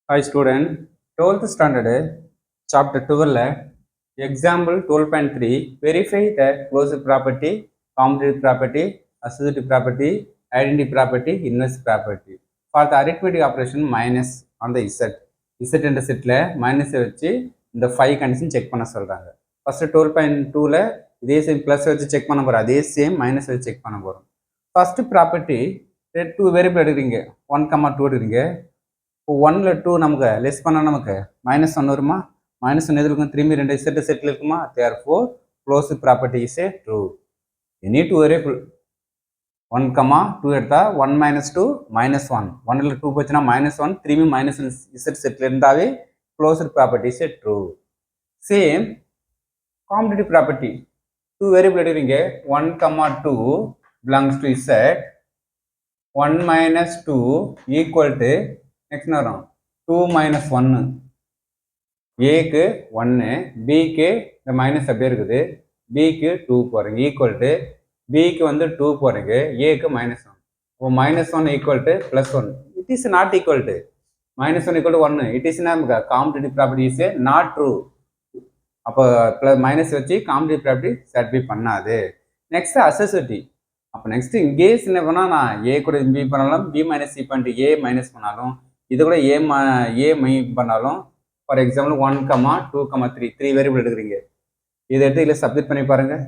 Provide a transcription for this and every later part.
Hi student, 12th standard, chapter 12, example 12.3, verify the closure property, commutative property, associative property, identity property, inverse property. For the arithmetic operation minus on the Z. Z என்ற settle மைனஸை வச்சு இந்த 5 condition check பண்ண சொல்கிறாங்க. First 12.2ல் இதே same plus வச்சு check பண்ண போகிறோம், அதே சேம் மைனஸ் வச்சு செக் பண்ண போகிறோம். ஃபஸ்ட்டு ப்ராப்பர்ட்டி 2 வேரியபிள் எடுக்கிறீங்க, 1,2 எடுக்கிறீங்க. இப்போ 1ல் 2 நமக்கு லெஸ் பண்ணால் நமக்கு -1 வருமா? -1 எதில் இருக்கும்? திரும்பி 2 செட்டில் இருக்குமா? Therefore closed property is A true. Any 2 variable 1,2 எடுத்தால் 1 - 2 -1. 1ல் 2 போச்சுன்னா -1, திரும்பி -1 இசட் செட்டில் இருந்தாவே closed property is A true. Same competitive property 2 variable எடுக்கிறீங்க, 1,2 belongs to Z, 1 - 2 equal to next வரும் 2 - 1. ஏக்கு 1, பிக்கு இந்த மைனஸ் அப்படியே இருக்குது, பிக்கு 2 போகிறீங்க ஈக்குவல் டு, பிக்கு வந்து 2 போகிறீங்க, ஏக்கு -1. இப்போ -1 equal to +1. It is not equal to -1 equal to 1. It is நமக்கு commutative property is a not true. அப்போ மைனஸ் வச்சு காம்படிட்டிவ் ப்ராப்பர்ட்டி சாட்டிஸ்ஃபை பண்ணாது. Next associative. அப்போ நெக்ஸ்ட் இங்கேஸ் என்ன பண்ணால் நான் ஏ கூட பி பண்ணாலும், பி - சி பண்ணிட்டு ஏ மைனஸ் பண்ணாலும், இது கூட ஏ பண்ணாலும், ஃபார் எக்ஸாம்பிள் 1, 2, 3 வேரியபிள் எடுக்கிறீங்க, இதை எடுத்து இதில் சப்மிட் பண்ணி பாருங்கள்.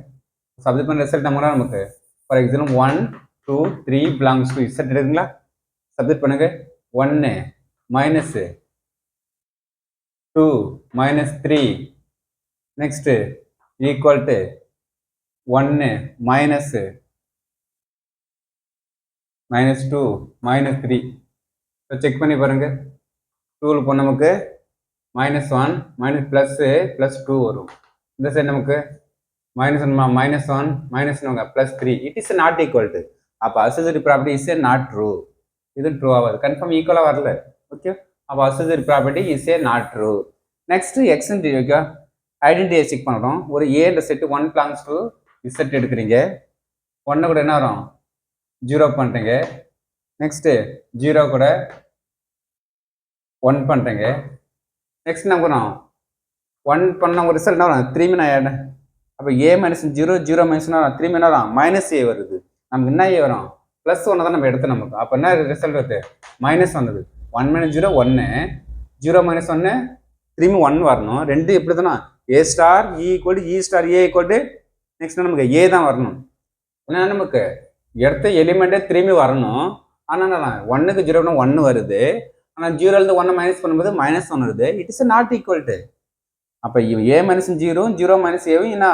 சப்மிட் பண்ண ரிசல்ட் நம்ம நமக்கு for example 1, 2, 3 belongs to Z எடுக்குங்களா? சப்மிட் பண்ணுங்க. 1 - 2 - 3 நெக்ஸ்ட் ஈக்குவல் டு 1 -2 -3. செக் பண்ணி பாருங்க. 2ல் போன நமக்கு -1 +2 வரும். இந்த சைடு நமக்கு -1 நமக்கு +3. It is not equal to. அப்போ associative property is a not true. இது ட்ரூ ஆகாது, கன்ஃபார்ம் ஈக்குவலாக வரல. ஓகே, அப்போ associative property is a not true. Next extent ஐடென்டிட்டியை செக் பண்ணுறோம். ஒரு ஏன்ற செட்டு 1 பிலாங்ஸ் டு இசட் எடுக்கிறீங்க, 1 கூட என்ன வரும்? 0 பண்ணுறீங்க. நெக்ஸ்ட்டு 0 கூட 1 பண்ணுறீங்க. நெக்ஸ்ட் என்ன பண்ணுறோம்? 1 பண்ண ஒரு ரிசல்ட் என்ன வரும்? 3 நான் அப்போ A - 0 0 - 3 என்ன வரும்? -A வருது. நமக்கு என்ன A வரும்? +1 தான் நம்ம எடுத்தோம் நமக்கு. அப்போ என்ன ரிசல்ட் வருது? -1 வந்தது. 1 - 0 1, 0 - 1 திரும்பி 1 வரணும். ரெண்டு எப்படி தானே A star E star A equal to next நமக்கு A தான் வரணும். ஏன்னா நமக்கு எடுத்த எலிமெண்ட்டே திரும்பி வரணும். ஆனால் 1க்கு 0 1 வருது, ஆனால் 0லேருந்து 1 மைனஸ் பண்ணும்போது -1 வருது. It is not equal to. அப்போ A - 0 0 - A என்ன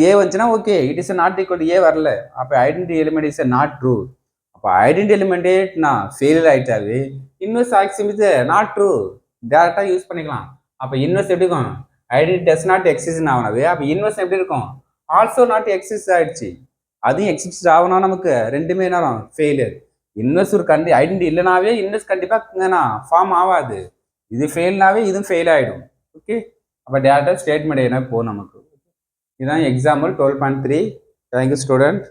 A வந்துச்சுன்னா okay, it is not equal to A வரல. அப்போ identity element is not true. அப்போ ஐடென்டி எலிமெண்ட்டே நான் ஃபெயிலியர் ஆகிட்டாவே inverse axiom is not true. டேரெக்டாக யூஸ் பண்ணிக்கலாம். அப்போ இன்வெர்ஸ் எப்படி இருக்கும்? ஐடென்டி டஸ் நாட் எக்ஸிஸ்ட் ஆகணாவே, அப்போ இன்வெர்ஸ் எப்படி இருக்கும்? ஆல்சோ நாட் எக்ஸிஸ்ட் ஆயிடுச்சு. அதுவும் எக்ஸிஸ்ட் ஆகணும் நமக்கு ரெண்டுமே என்ன ஃபெயிலியர். இன்வெர்ஸ் ஒரு ஐடென்டி இல்லைனாவே இன்வெர்ஸ் கண்டிப்பாக ஃபார்ம் ஆகாது. இது ஃபெயில்னாவே இதுவும் ஃபெயில் ஆகிடும். ஓகே, அப்போ டேரக்டாக ஸ்டேட்மெண்ட் என்ன போகும் நமக்கு. இதுதான் எக்ஸாம்பிள் 12.3. Thank you student.